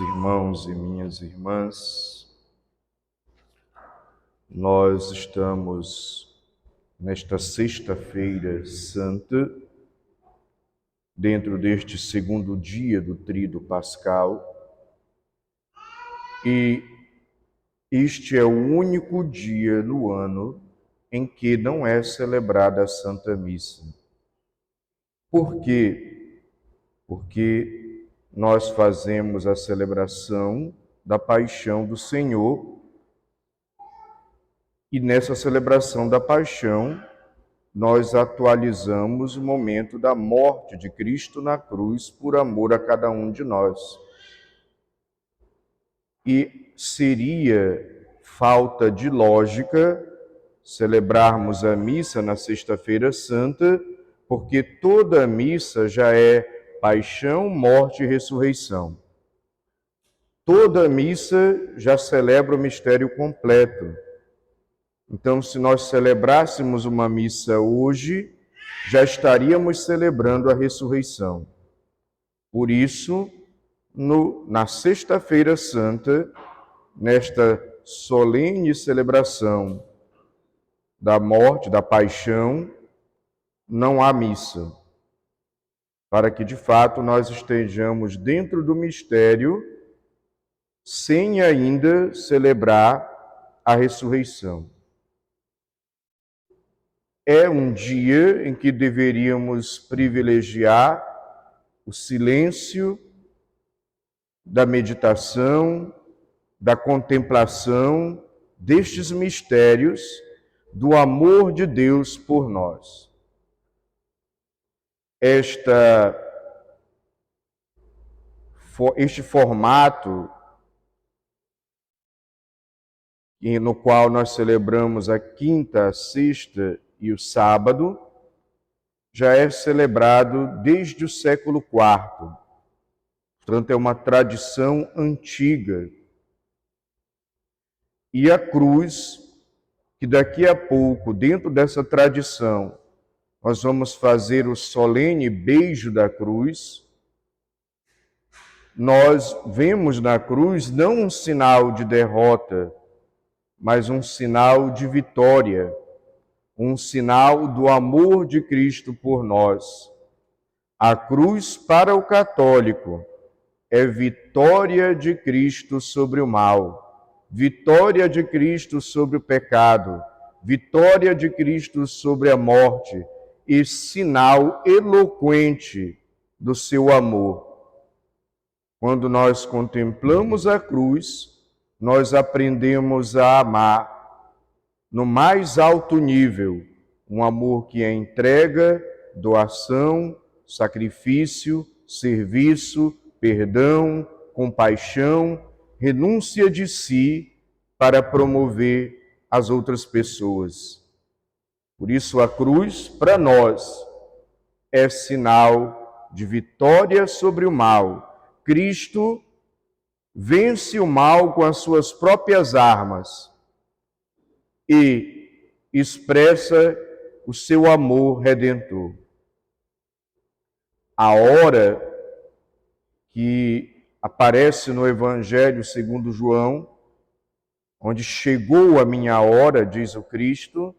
Irmãos e minhas irmãs, nós estamos nesta sexta-feira santa, dentro deste segundo dia do Tríduo Pascal, e este é o único dia no ano em que não é celebrada a Santa Missa. Por quê? Porque nós fazemos a celebração da Paixão do Senhor, e nessa celebração da Paixão, nós atualizamos o momento da morte de Cristo na cruz por amor a cada um de nós. E seria falta de lógica celebrarmos a missa na Sexta-feira Santa, porque toda a missa já é paixão, morte e ressurreição. Toda a missa já celebra o mistério completo. Então, se nós celebrássemos uma missa hoje, já estaríamos celebrando a ressurreição. Por isso, na Sexta-feira Santa, nesta solene celebração da morte, da paixão, não há missa, para que, de fato, nós estejamos dentro do mistério, sem ainda celebrar a ressurreição. É um dia em que deveríamos privilegiar o silêncio da meditação, da contemplação destes mistérios do amor de Deus por nós. Este formato no qual nós celebramos a quinta, a sexta e o sábado, já é celebrado desde o século IV. Portanto, é uma tradição antiga. E a cruz, que daqui a pouco, dentro dessa tradição, nós vamos fazer o solene beijo da cruz, nós vemos na cruz não um sinal de derrota, mas um sinal de vitória, um sinal do amor de Cristo por nós. A cruz, para o católico, é vitória de Cristo sobre o mal, vitória de Cristo sobre o pecado, vitória de Cristo sobre a morte e sinal eloquente do seu amor. Quando nós contemplamos a cruz, nós aprendemos a amar no mais alto nível, um amor que é entrega, doação, sacrifício, serviço, perdão, compaixão, renúncia de si para promover as outras pessoas. Por isso a cruz, para nós, é sinal de vitória sobre o mal. Cristo vence o mal com as suas próprias armas e expressa o seu amor redentor. A hora que aparece no Evangelho segundo João, onde chegou a minha hora, diz o Cristo,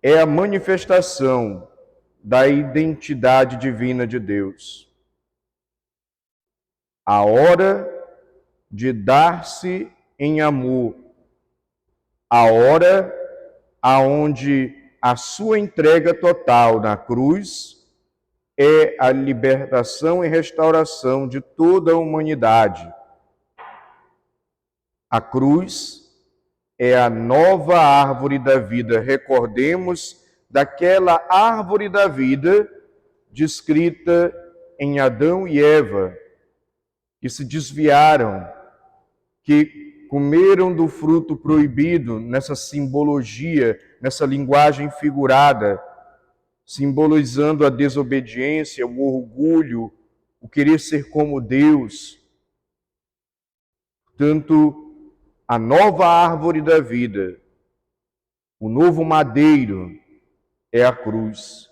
é a manifestação da identidade divina de Deus. A hora de dar-se em amor, a hora aonde a sua entrega total na cruz é a libertação e restauração de toda a humanidade. A cruz é a nova árvore da vida. Recordemos daquela árvore da vida descrita em Adão e Eva, que se desviaram, que comeram do fruto proibido, nessa simbologia, nessa linguagem figurada, simbolizando a desobediência, o orgulho, o querer ser como Deus. Portanto, a nova árvore da vida, o novo madeiro, é a cruz.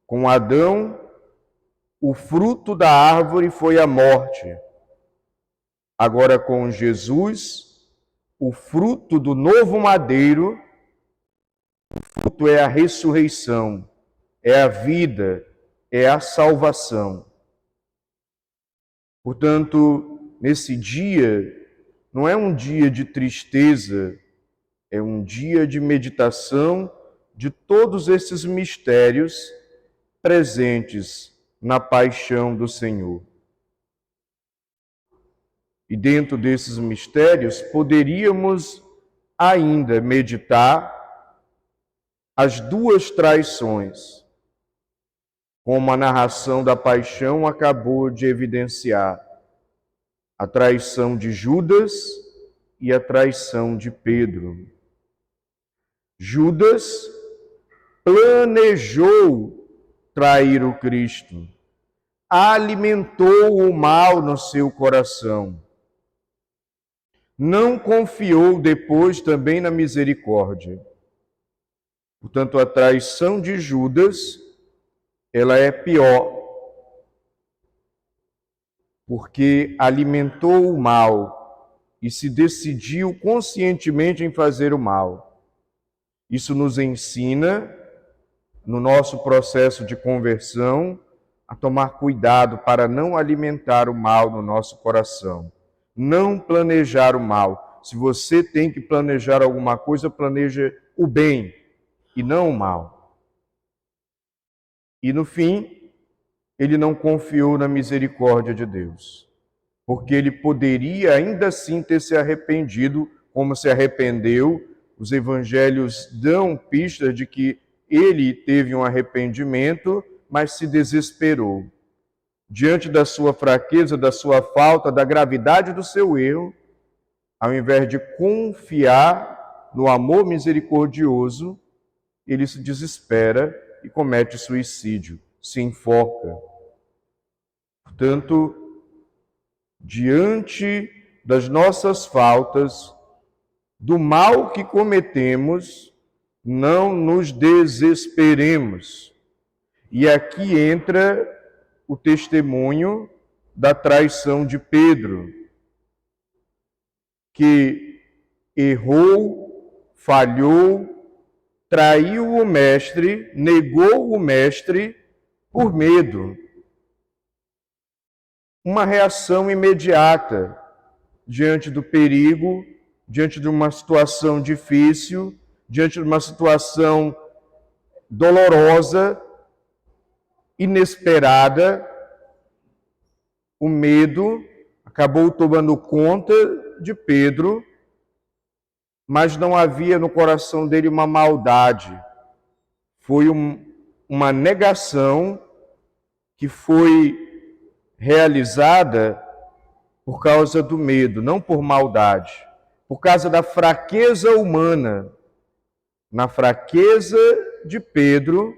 Com Adão, o fruto da árvore foi a morte. Agora, com Jesus, o fruto do novo madeiro, o fruto é a ressurreição, é a vida, é a salvação. Portanto, nesse dia, não é um dia de tristeza, é um dia de meditação de todos esses mistérios presentes na paixão do Senhor. E dentro desses mistérios, poderíamos ainda meditar as duas traições, como a narração da paixão acabou de evidenciar: a traição de Judas e a traição de Pedro. Judas planejou trair o Cristo, alimentou o mal no seu coração, não confiou depois também na misericórdia. Portanto, a traição de Judas, ela é pior, porque alimentou o mal e se decidiu conscientemente em fazer o mal. Isso nos ensina, no nosso processo de conversão, a tomar cuidado para não alimentar o mal no nosso coração. Não planejar o mal. Se você tem que planejar alguma coisa, planeje o bem e não o mal. E no fim, ele não confiou na misericórdia de Deus, porque ele poderia ainda assim ter se arrependido, como se arrependeu. Os evangelhos dão pistas de que ele teve um arrependimento, mas se desesperou. Diante da sua fraqueza, da sua falta, da gravidade do seu erro, ao invés de confiar no amor misericordioso, ele se desespera e comete suicídio, se enforca. Portanto, diante das nossas faltas, do mal que cometemos, não nos desesperemos. E aqui entra o testemunho da traição de Pedro, que errou, falhou, traiu o mestre, negou o mestre por medo. Uma reação imediata diante do perigo, diante de uma situação difícil, diante de uma situação dolorosa, inesperada. O medo acabou tomando conta de Pedro, mas não havia no coração dele uma maldade. Foi uma negação que foi realizada por causa do medo, não por maldade, por causa da fraqueza humana. Na fraqueza de Pedro,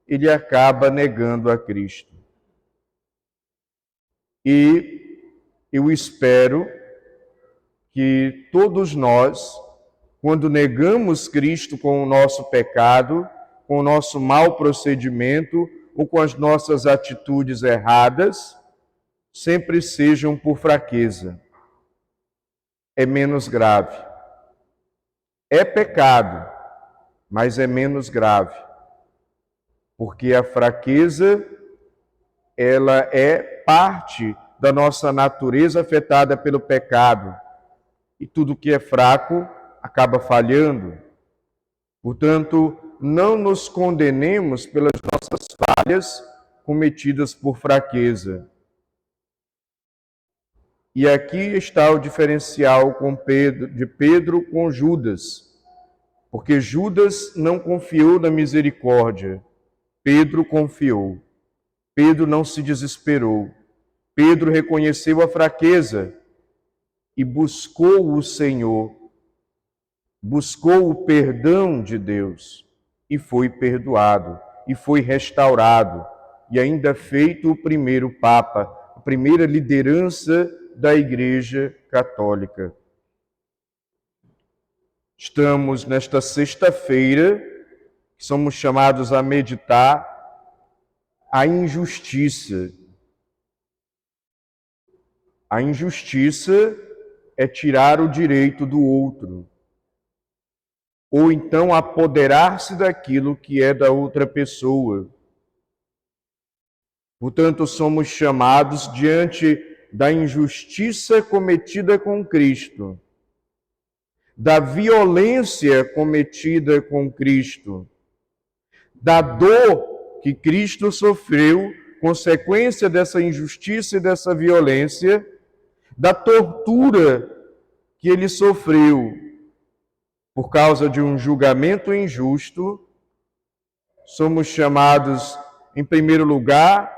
ele acaba negando a Cristo. E eu espero que todos nós, quando negamos Cristo com o nosso pecado, com o nosso mau procedimento ou com as nossas atitudes erradas, sempre sejam por fraqueza. É menos grave. É pecado, mas é menos grave. Porque a fraqueza, ela é parte da nossa natureza afetada pelo pecado. E tudo que é fraco acaba falhando. Portanto, não nos condenemos pelas nossas falhas cometidas por fraqueza. E aqui está o diferencial de Pedro com Judas. Porque Judas não confiou na misericórdia, Pedro confiou. Pedro não se desesperou. Pedro reconheceu a fraqueza e buscou o Senhor, buscou o perdão de Deus e foi perdoado, e foi restaurado, e ainda feito o primeiro Papa, a primeira liderança da Igreja Católica. Estamos nesta sexta-feira, que somos chamados a meditar a injustiça, A injustiça é tirar o direito do outro, ou então apoderar-se daquilo que é da outra pessoa. Portanto, somos chamados diante da injustiça cometida com Cristo, da violência cometida com Cristo, da dor que Cristo sofreu, consequência dessa injustiça e dessa violência, da tortura que ele sofreu por causa de um julgamento injusto. Somos chamados, em primeiro lugar,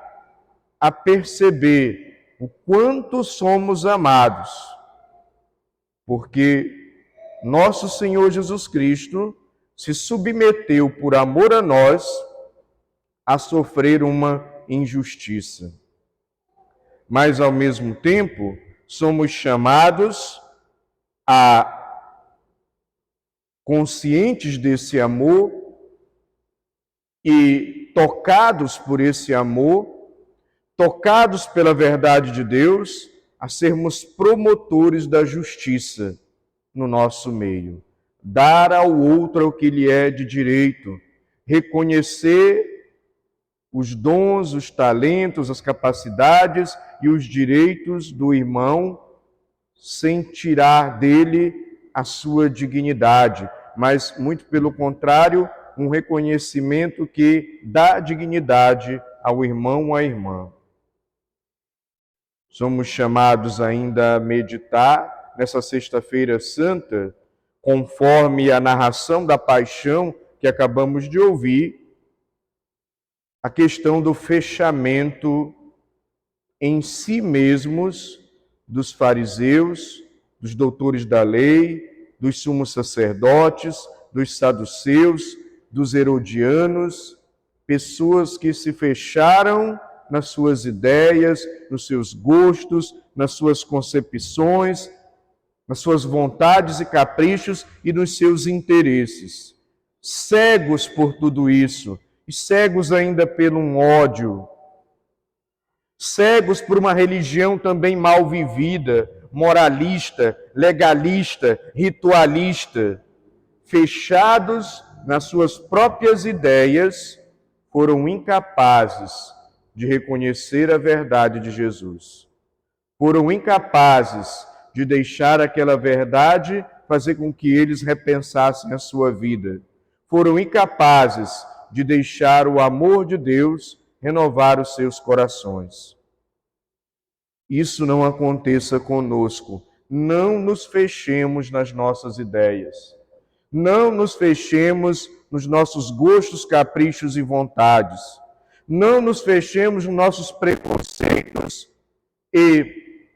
a perceber o quanto somos amados, porque nosso Senhor Jesus Cristo se submeteu por amor a nós a sofrer uma injustiça. Mas, ao mesmo tempo, somos chamados a, conscientes desse amor e tocados por esse amor, tocados pela verdade de Deus, a sermos promotores da justiça no nosso meio. Dar ao outro o que lhe é de direito, reconhecer os dons, os talentos, as capacidades e os direitos do irmão, sem tirar dele a sua dignidade, mas, muito pelo contrário, um reconhecimento que dá dignidade ao irmão ou à irmã. Somos chamados ainda a meditar nessa Sexta-feira Santa, conforme a narração da paixão que acabamos de ouvir, a questão do fechamento em si mesmos dos fariseus, dos doutores da lei, dos sumos sacerdotes, dos saduceus, dos herodianos, pessoas que se fecharam nas suas ideias, nos seus gostos, nas suas concepções, nas suas vontades e caprichos e nos seus interesses. Cegos por tudo isso, e cegos ainda pelo um ódio, cegos por uma religião também mal vivida, moralista, legalista, ritualista, fechados nas suas próprias ideias, foram incapazes de reconhecer a verdade de Jesus. Foram incapazes de deixar aquela verdade fazer com que eles repensassem a sua vida. Foram incapazes de deixar o amor de Deus renovar os seus corações. Isso não aconteça conosco. Não nos fechemos nas nossas ideias. Não nos fechemos nos nossos gostos, caprichos e vontades. Não nos fechemos nos nossos preconceitos e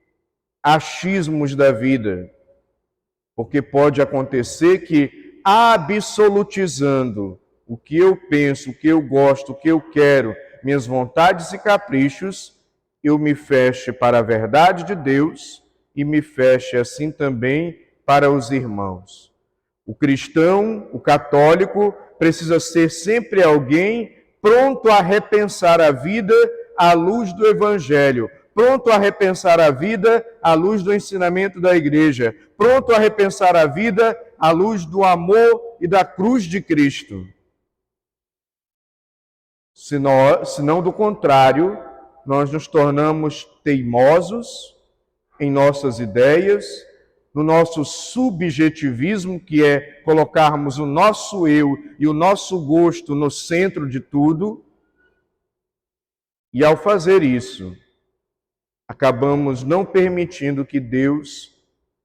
achismos da vida. Porque pode acontecer que, absolutizando o que eu penso, o que eu gosto, o que eu quero, minhas vontades e caprichos, eu me feche para a verdade de Deus e me feche assim também para os irmãos. O cristão, o católico, precisa ser sempre alguém pronto a repensar a vida à luz do Evangelho, pronto a repensar a vida à luz do ensinamento da Igreja, pronto a repensar a vida à luz do amor e da cruz de Cristo. Senão, do contrário, nós nos tornamos teimosos em nossas ideias, no nosso subjetivismo, que é colocarmos o nosso eu e o nosso gosto no centro de tudo. E ao fazer isso, acabamos não permitindo que Deus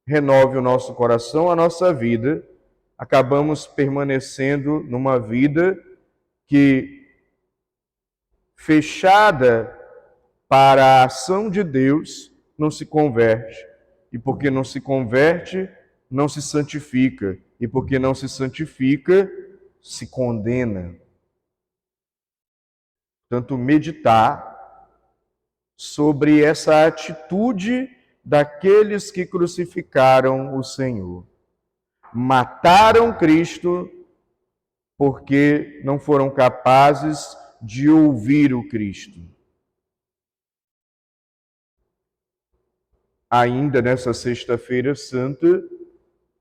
renove o nosso coração, a nossa vida, acabamos permanecendo numa vida que, fechada para a ação de Deus, não se converte. E porque não se converte, não se santifica. E porque não se santifica, se condena. Portanto, meditar sobre essa atitude daqueles que crucificaram o Senhor. Mataram Cristo porque não foram capazes de ouvir o Cristo. ainda nessa Sexta-feira Santa,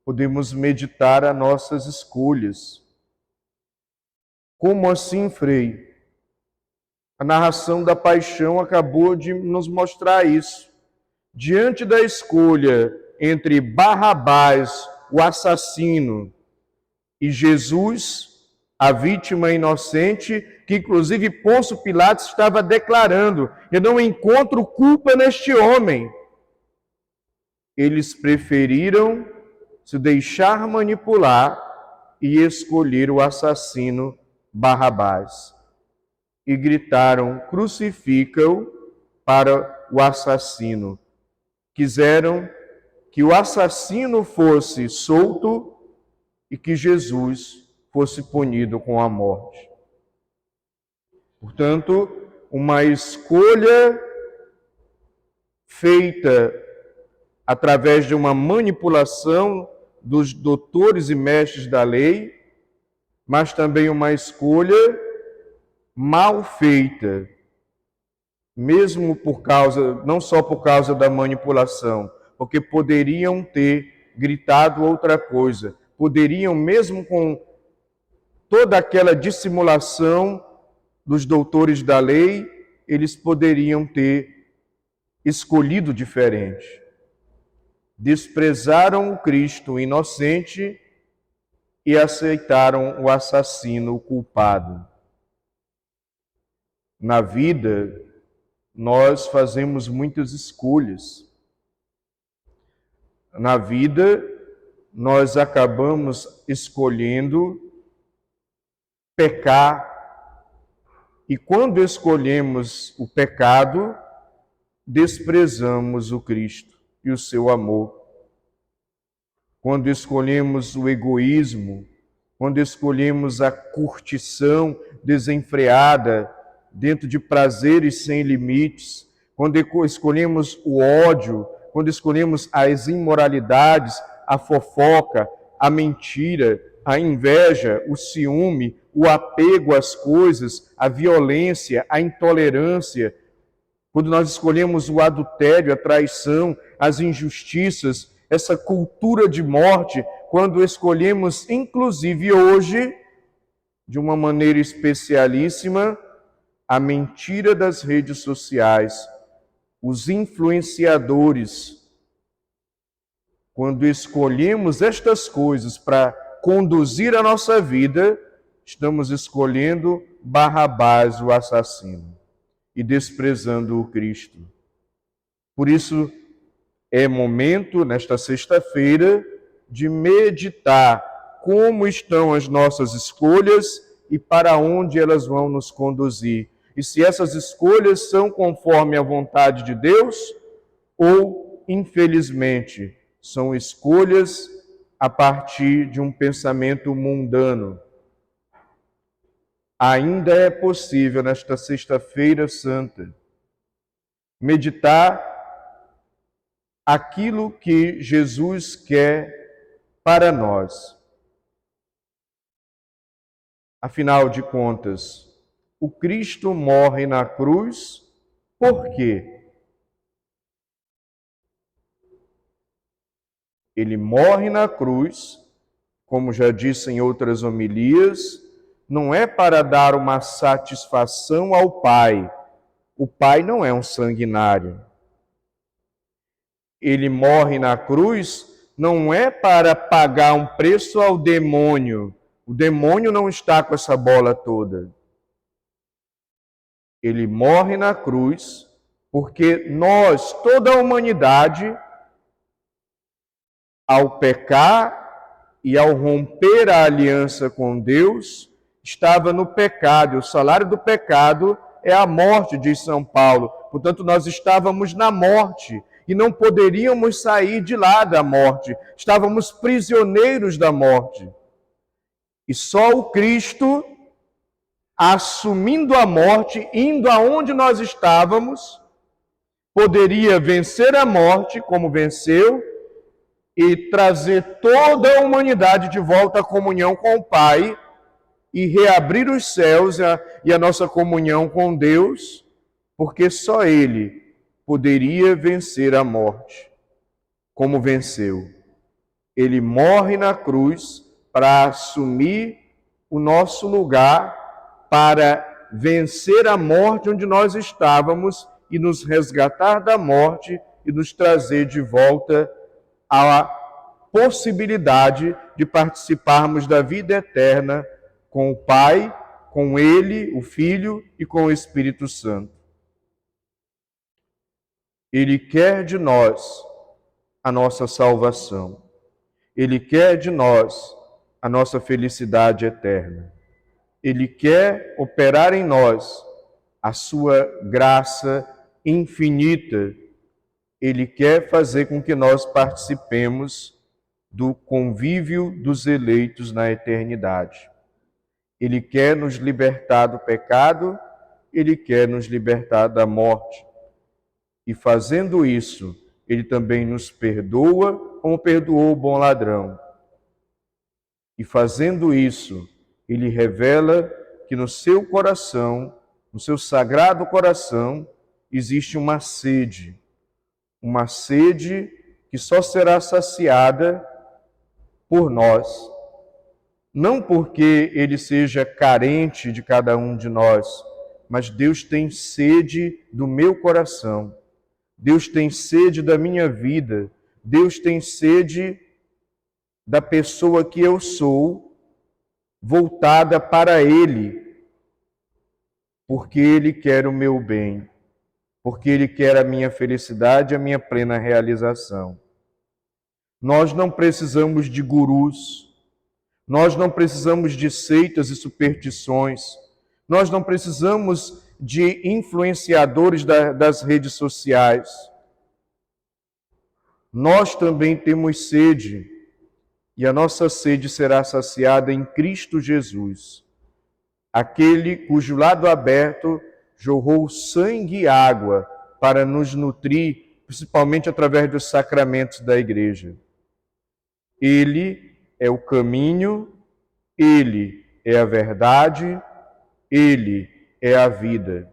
podemos meditar as nossas escolhas. Como assim, Frei? A narração da paixão acabou de nos mostrar isso. Diante da escolha entre Barrabás, o assassino, e Jesus, a vítima inocente, que inclusive Pôncio Pilatos estava declarando: eu não encontro culpa neste homem. Eles preferiram se deixar manipular e escolher o assassino Barrabás. E gritaram: crucifica-o para o assassino. Quiseram que o assassino fosse solto e que Jesus fosse punido com a morte. Portanto, uma escolha feita através de uma manipulação dos doutores e mestres da lei, mas também uma escolha mal feita, mesmo não só por causa da manipulação, porque poderiam ter gritado outra coisa, poderiam, mesmo com toda aquela dissimulação dos doutores da lei, eles poderiam ter escolhido diferente. Desprezaram o Cristo inocente e aceitaram o assassino culpado. Na vida, nós fazemos muitas escolhas. Na vida, nós acabamos escolhendo pecar. E quando escolhemos o pecado, desprezamos o Cristo e o seu amor. Quando escolhemos o egoísmo, quando escolhemos a curtição desenfreada dentro de prazeres sem limites, quando escolhemos o ódio, quando escolhemos as imoralidades, a fofoca, a mentira, a inveja, o ciúme, o apego às coisas, a violência, a intolerância, quando nós escolhemos o adultério, a traição, as injustiças, essa cultura de morte, quando escolhemos, inclusive hoje, de uma maneira especialíssima, a mentira das redes sociais, os influenciadores. Quando escolhemos estas coisas para conduzir a nossa vida, estamos escolhendo Barrabás, o assassino, e desprezando o Cristo. Por isso, é momento, nesta sexta-feira, de meditar como estão as nossas escolhas e para onde elas vão nos conduzir. E se essas escolhas são conforme a vontade de Deus ou, infelizmente, são escolhas a partir de um pensamento mundano. Ainda é possível, nesta Sexta-feira Santa, meditar aquilo que Jesus quer para nós. Afinal de contas, o Cristo morre na cruz por quê? Ele morre na cruz, como já disse em outras homilias, não é para dar uma satisfação ao Pai. O Pai não é um sanguinário. Ele morre na cruz não é para pagar um preço ao demônio. O demônio não está com essa bola toda. Ele morre na cruz porque nós, toda a humanidade, ao pecar e ao romper a aliança com Deus, estava no pecado. O salário do pecado é a morte, diz São Paulo. Portanto, nós estávamos na morte e não poderíamos sair de lá da morte. Estávamos prisioneiros da morte. E só o Cristo, assumindo a morte, indo aonde nós estávamos, poderia vencer a morte, como venceu, e trazer toda a humanidade de volta à comunhão com o Pai e reabrir os céus e a nossa comunhão com Deus, porque só Ele poderia vencer a morte. como venceu. Ele morre na cruz para assumir o nosso lugar, para vencer a morte onde nós estávamos e nos resgatar da morte e nos trazer de volta à possibilidade de participarmos da vida eterna com o Pai, com Ele, o Filho e com o Espírito Santo. Ele quer de nós a nossa salvação. Ele quer de nós a nossa felicidade eterna. Ele quer operar em nós a sua graça infinita. Ele quer fazer com que nós participemos do convívio dos eleitos na eternidade. Ele quer nos libertar do pecado, ele quer nos libertar da morte. E fazendo isso, ele também nos perdoa, como perdoou o bom ladrão. E fazendo isso, ele revela que no seu coração, no seu sagrado coração, existe uma sede que só será saciada por nós. Não porque ele seja carente de cada um de nós, mas Deus tem sede do meu coração. Deus tem sede da minha vida. Deus tem sede da pessoa que eu sou, voltada para Ele, porque Ele quer o meu bem, porque Ele quer a minha felicidade, a minha plena realização. Nós não precisamos de gurus, nós não precisamos de seitas e superstições, nós não precisamos de influenciadores das redes sociais. Nós também temos sede, e a nossa sede será saciada em Cristo Jesus, aquele cujo lado aberto jorrou sangue e água para nos nutrir, principalmente através dos sacramentos da Igreja. Ele é o caminho, Ele é a verdade, Ele é a vida.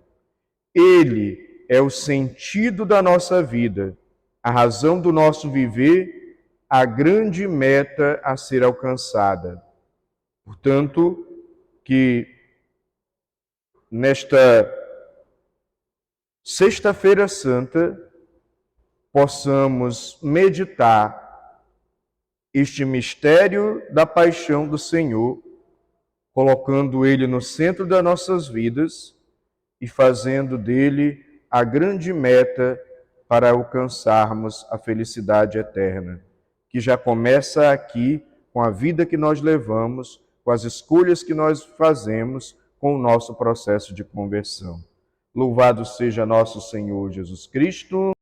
Ele é o sentido da nossa vida, a razão do nosso viver, a grande meta a ser alcançada. Portanto, que nesta Sexta-feira Santa possamos meditar este mistério da paixão do Senhor, colocando Ele no centro das nossas vidas e fazendo dele a grande meta para alcançarmos a felicidade eterna, que já começa aqui com a vida que nós levamos, com as escolhas que nós fazemos, com o nosso processo de conversão. Louvado seja nosso Senhor Jesus Cristo.